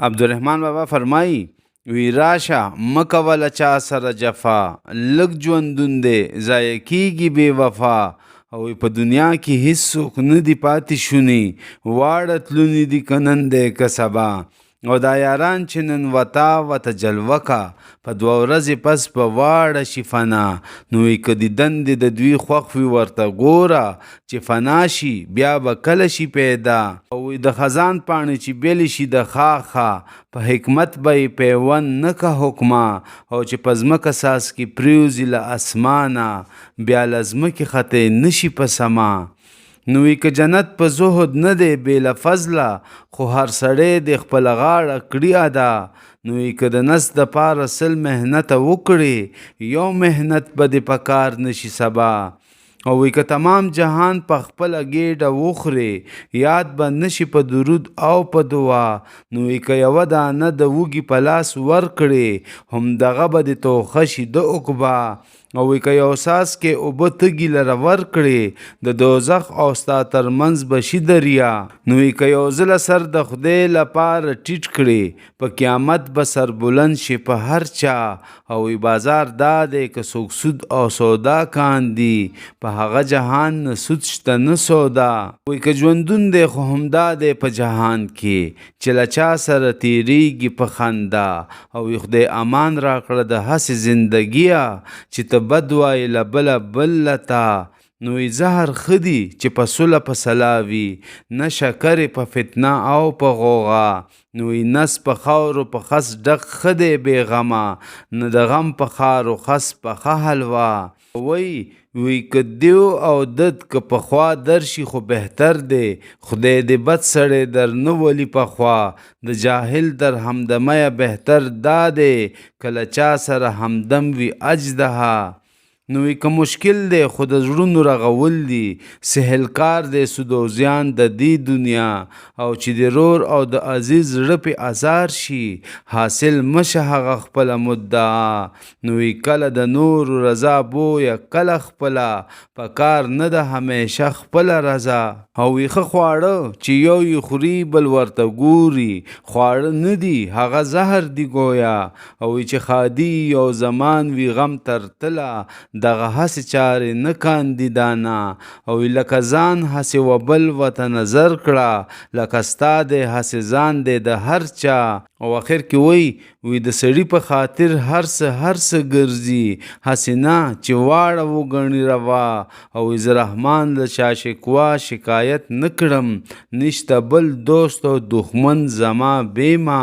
عبدالرحمن بابا فرمایي وی راشه مه کوله چا سره جفا لږ ژوندون دی ضایع کیږي بې وفا او په دنیا کې هیڅوک نه دي پاتې شوني واړه تلوني دي که نن دی که سبا او دا یاران چې نن وته جلوه کا په 2 ورځې پس په واړه شي فنا نو که د دندې د دوی خوښ وي ورته ګوره چې فنا شي بیا به کله شي پیدا او د خزان پاڼې چې بیلې شي د خاخه په حکمت به یې پیوند نه که حکمه او چې په ځمکه ساس کې پریوزي له اسمانه بیا له ځمکې خطی نشي په سما نوی که جنت په زهد نه دی بې له فضله خو هر سړی د خپله غاړه کړي ادا نوی که د نس دپاره 100 محنته وکړې یو محنت به دې په کار نشي سبا او وی که تمام جهان په خپله ګېډه وخورې یاد به نشي په درود او په دعا نوی که یوه دانه د وږي په لاس ورکړې همدغه به دې توښه شي د عقبا او وی که یو ساس کې اوبه تږي لره ورکړې د دوزخ او ستا ترمنځ به شي دریا نو وی که یو ځله سر د خدای لپاره ټیټ کړې په قیامت به سر بلند شي په هر چا او وی بازار دا دی که څوک سود او سودا کاندي په هغه جهان نه سود شته نه سودا وی که ژوندون دی خو همدا دی په جهان کې چې له چا سره تیریږي په خندا او وی خدای امان راکړه د هسې زندګیه چې ته بد وایې له بله بل لتا نوی زهر ښه دي چې په صلح په سلا وي نه شکرې په فتنه او په غوغا نوی نس په خاورو په خس ډک ښه دی بې غمه نه د غم په خارو خس په ښه حلوا وی که دیو او دد که پخوا درشي خو بهتر دی خدای دې بد سړی در نه ولي پخوا د جاهل در همدمه بهتر دا دی که له چا سره همدم وي اجدها نوی که مشکل دی خو د زړونو رغول دي سهل کار دی سود او زیان د دې دنیا او چې د رور او د عزیز زړه پې ازار شي حاصل مشه هغه خپله مدعا نوی کله د نورو رضا بویه کله خپله په کار نه ده همیشه خپله رضا او ویښه خواړه چې یو یې خوري بل ورته ګوري خواړه نه دي هغه زهر دي ګویا او چې خادي یو زمان وي غم تر تله دغه هسې چارې نه کاندیدانا او لکه ځان هسې و بل ورته نظر کړه لکه ستا دی هسې ځان دی د هر چا او اخر کې وی د سړي په خاطر هر څه ګرځي هسې نه چې واړه وګڼي روا او زه رحمان له چا شکوا شکایت نه کړم نشته بل دوست او دښمن زما بېما